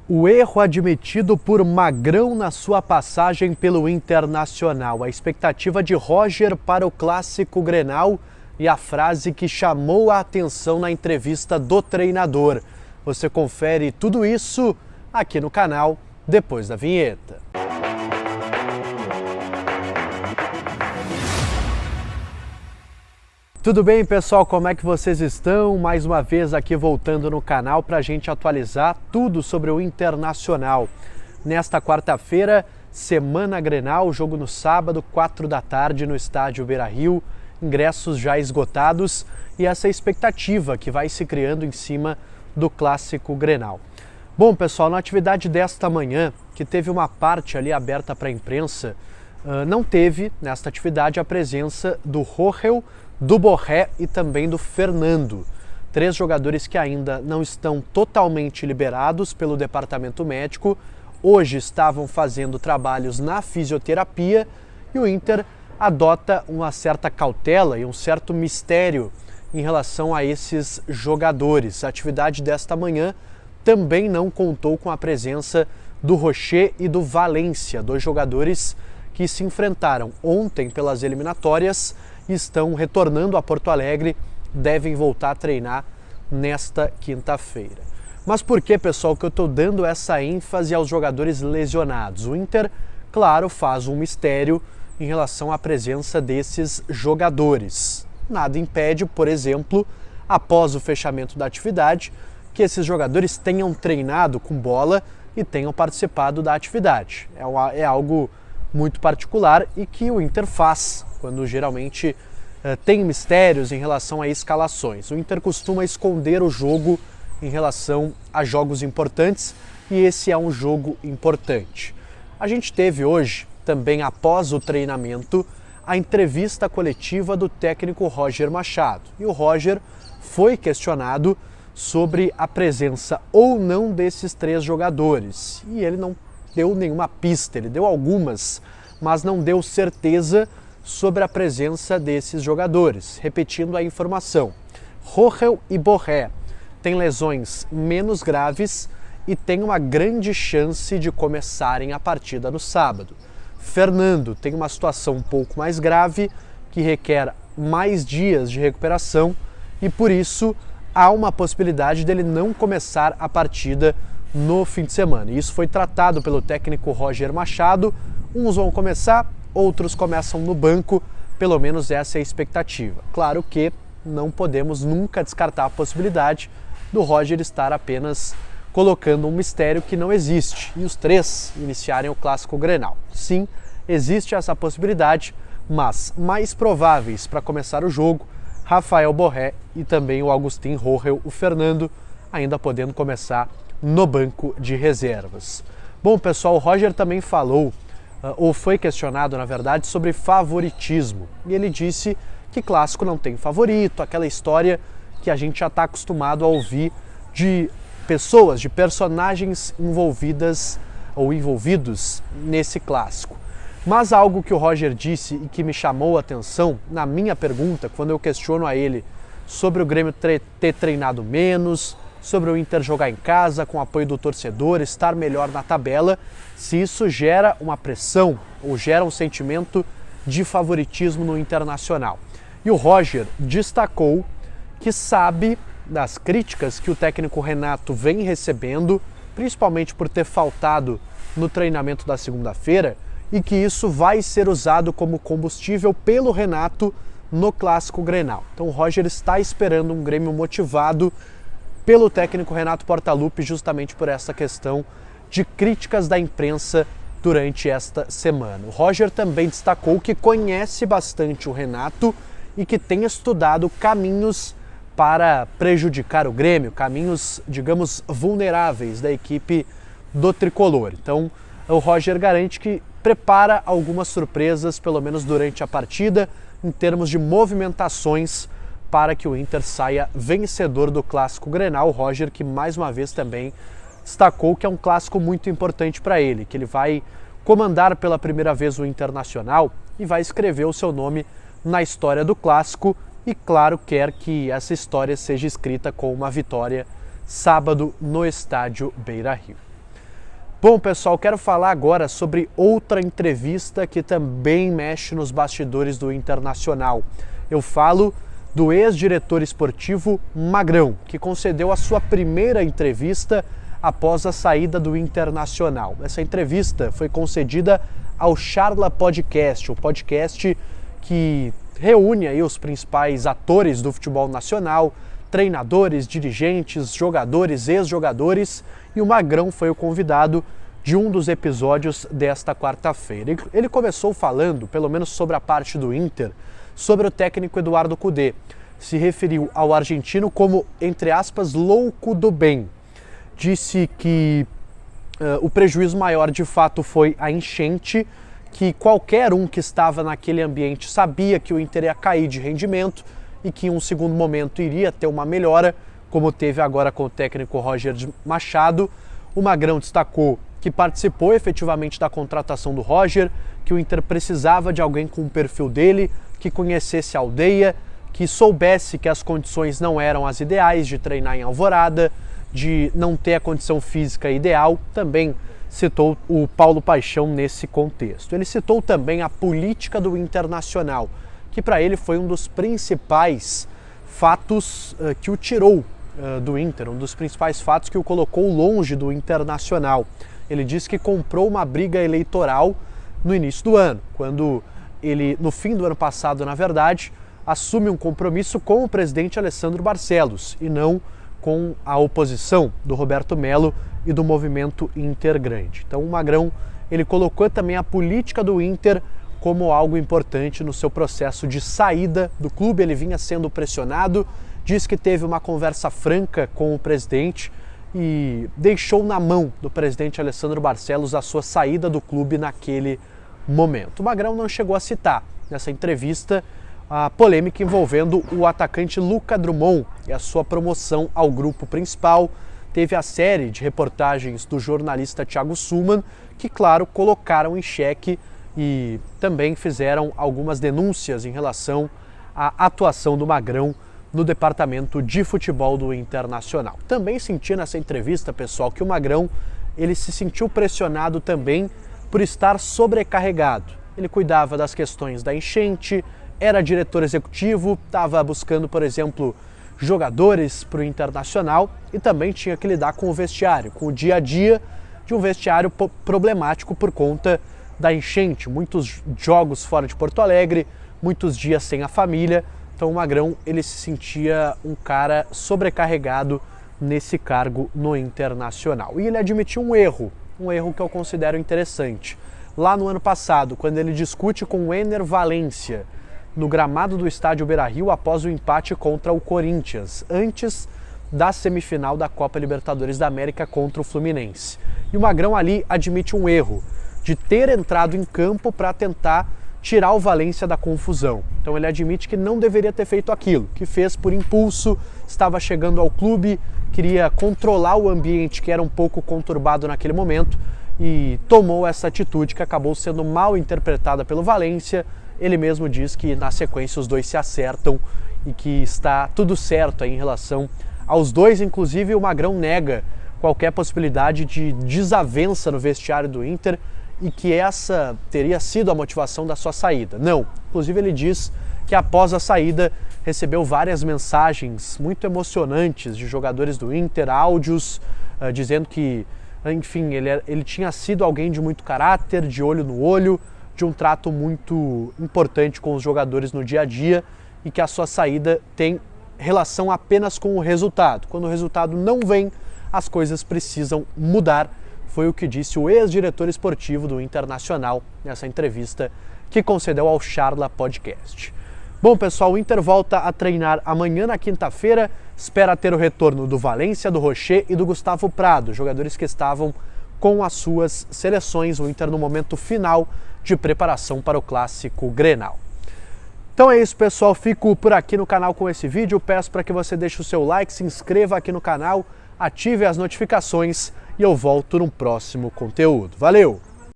O erro admitido por Magrão na sua passagem pelo Internacional, a expectativa de Roger para o Clássico Grenal e a frase que chamou a atenção na entrevista do treinador. Você confere tudo isso aqui no canal depois da vinheta. Tudo bem, pessoal? Como é que vocês estão? Mais uma vez aqui voltando no canal para a gente atualizar tudo sobre o Internacional. Nesta quarta-feira, semana Grenal, jogo no sábado, 4 da tarde no estádio Beira-Rio, ingressos já esgotados e essa expectativa que vai se criando em cima do Clássico Grenal. Bom, pessoal, na atividade desta manhã, que teve uma parte ali aberta para a imprensa, não teve nesta atividade a presença do Rohel, do Borré e também do Fernando. 3 jogadores que ainda não estão totalmente liberados pelo departamento médico, hoje estavam fazendo trabalhos na fisioterapia e o Inter adota uma certa cautela e um certo mistério em relação a esses jogadores. A atividade desta manhã também não contou com a presença do Rocher e do Valência, 2 jogadores que se enfrentaram ontem pelas eliminatórias e estão retornando a Porto Alegre, devem voltar a treinar nesta quinta-feira. Mas por que, pessoal, que eu estou dando essa ênfase aos jogadores lesionados? O Inter, claro, faz um mistério em relação à presença desses jogadores. Nada impede, por exemplo, após o fechamento da atividade, que esses jogadores tenham treinado com bola e tenham participado da atividade. É algo muito particular e que o Inter faz quando geralmente tem mistérios em relação a escalações. O Inter costuma esconder o jogo em relação a jogos importantes e esse é um jogo importante. A gente teve hoje, também após o treinamento, a entrevista coletiva do técnico Roger Machado. E o Roger foi questionado sobre a presença ou não desses 3 jogadores. E ele não deu nenhuma pista, ele deu algumas, mas não deu certeza sobre a presença desses jogadores. Repetindo a informação, Rohel e Borré têm lesões menos graves e têm uma grande chance de começarem a partida no sábado. Fernando tem uma situação um pouco mais grave, que requer mais dias de recuperação e por isso há uma possibilidade dele não começar a partida no fim de semana. Isso foi tratado pelo técnico Roger Machado. Uns vão começar, outros começam no banco, pelo menos essa é a expectativa. Claro que não podemos nunca descartar a possibilidade do Roger estar apenas colocando um mistério que não existe e os 3 iniciarem o Clássico Grenal. Sim, existe essa possibilidade, mas mais prováveis para começar o jogo, Rafael Borré e também o Augustin Rohel, o Fernando, ainda podendo começar no banco de reservas. Bom, pessoal, o Roger também falou, ou foi questionado, na verdade, sobre favoritismo. E ele disse que clássico não tem favorito, aquela história que a gente já está acostumado a ouvir de pessoas, de personagens envolvidas ou envolvidos nesse clássico. Mas algo que o Roger disse e que me chamou a atenção na minha pergunta, quando eu questiono a ele sobre o Grêmio ter treinado menos, sobre o Inter jogar em casa com o apoio do torcedor, estar melhor na tabela, se isso gera uma pressão ou gera um sentimento de favoritismo no Internacional. E o Roger destacou que sabe das críticas que o técnico Renato vem recebendo, principalmente por ter faltado no treinamento da segunda-feira, e que isso vai ser usado como combustível pelo Renato no Clássico Grenal. Então o Roger está esperando um Grêmio motivado pelo técnico Renato Portaluppi justamente por essa questão de críticas da imprensa durante esta semana. O Roger também destacou que conhece bastante o Renato e que tem estudado caminhos para prejudicar o Grêmio, caminhos, digamos, vulneráveis da equipe do Tricolor. Então, o Roger garante que prepara algumas surpresas, pelo menos durante a partida, em termos de movimentações para que o Inter saia vencedor do Clássico Grenal. O Roger que mais uma vez também destacou que é um clássico muito importante para ele, que ele vai comandar pela primeira vez o Internacional e vai escrever o seu nome na história do clássico e, claro, quer que essa história seja escrita com uma vitória sábado no estádio Beira-Rio. Bom, pessoal, quero falar agora sobre outra entrevista que também mexe nos bastidores do Internacional. Eu falo do ex-diretor esportivo Magrão, que concedeu a sua primeira entrevista após a saída do Internacional. Essa entrevista foi concedida ao Charla Podcast, o podcast que reúne aí os principais atores do futebol nacional, treinadores, dirigentes, jogadores, ex-jogadores, e o Magrão foi o convidado de um dos episódios desta quarta-feira. Ele começou falando, pelo menos sobre a parte do Inter, sobre o técnico Eduardo Cudê. Se referiu ao argentino como, entre aspas, louco do bem. Disse que o prejuízo maior de fato foi a enchente, que qualquer um que estava naquele ambiente sabia que o Inter ia cair de rendimento e que em um segundo momento iria ter uma melhora, como teve agora com o técnico Roger Machado. O Magrão destacou que participou efetivamente da contratação do Roger, que o Inter precisava de alguém com o perfil dele, que conhecesse a aldeia, que soubesse que as condições não eram as ideais de treinar em Alvorada, de não ter a condição física ideal. Também citou o Paulo Paixão nesse contexto. Ele citou também a política do Internacional, que para ele foi um dos principais fatos que o tirou do Inter, um dos principais fatos que o colocou longe do Internacional. Ele disse que comprou uma briga eleitoral no início do ano, quando ele, no fim do ano passado, na verdade, assume um compromisso com o presidente Alessandro Barcelos e não com a oposição do Roberto Melo e do movimento Inter Grande. Então o Magrão, ele colocou também a política do Inter como algo importante no seu processo de saída do clube. Ele vinha sendo pressionado, disse que teve uma conversa franca com o presidente e deixou na mão do presidente Alessandro Barcelos a sua saída do clube naquele momento. O Magrão não chegou a citar nessa entrevista a polêmica envolvendo o atacante Luca Drummond e a sua promoção ao grupo principal. Teve a série de reportagens do jornalista Thiago Suman, que, claro, colocaram em xeque e também fizeram algumas denúncias em relação à atuação do Magrão no departamento de futebol do Internacional. Também senti nessa entrevista, pessoal, que o Magrão ele se sentiu pressionado também por estar sobrecarregado. Ele cuidava das questões da enchente, era diretor executivo, estava buscando, por exemplo, jogadores para o Internacional e também tinha que lidar com o vestiário, com o dia a dia de um vestiário problemático por conta da enchente. Muitos jogos fora de Porto Alegre, muitos dias sem a família. Então o Magrão ele se sentia um cara sobrecarregado nesse cargo no Internacional. E ele admitiu um erro que eu considero interessante. Lá no ano passado, quando ele discute com o Ener Valencia no gramado do estádio Beira-Rio após o empate contra o Corinthians, antes da semifinal da Copa Libertadores da América contra o Fluminense. E o Magrão ali admite um erro de ter entrado em campo para tentar tirar o Valencia da confusão. Então ele admite que não deveria ter feito aquilo, que fez por impulso, estava chegando ao clube, queria controlar o ambiente que era um pouco conturbado naquele momento e tomou essa atitude que acabou sendo mal interpretada pelo Valencia. Ele mesmo diz que na sequência os dois se acertam e que está tudo certo aí em relação aos dois. Inclusive o Magrão nega qualquer possibilidade de desavença no vestiário do Inter e que essa teria sido a motivação da sua saída. Não. Inclusive ele diz que após a saída recebeu várias mensagens muito emocionantes de jogadores do Inter, áudios dizendo que, enfim, ele tinha sido alguém de muito caráter, de olho no olho, de um trato muito importante com os jogadores no dia a dia e que a sua saída tem relação apenas com o resultado. Quando o resultado não vem, as coisas precisam mudar. Foi o que disse o ex-diretor esportivo do Internacional nessa entrevista que concedeu ao Charla Podcast. Bom, pessoal, o Inter volta a treinar amanhã na quinta-feira. Espera ter o retorno do Valencia, do Rocher e do Gustavo Prado, jogadores que estavam com as suas seleções. O Inter no momento final de preparação para o clássico Grenal. Então é isso, pessoal. Fico por aqui no canal com esse vídeo. Peço para que você deixe o seu like, se inscreva aqui no canal, ative as notificações e eu volto no próximo conteúdo. Valeu!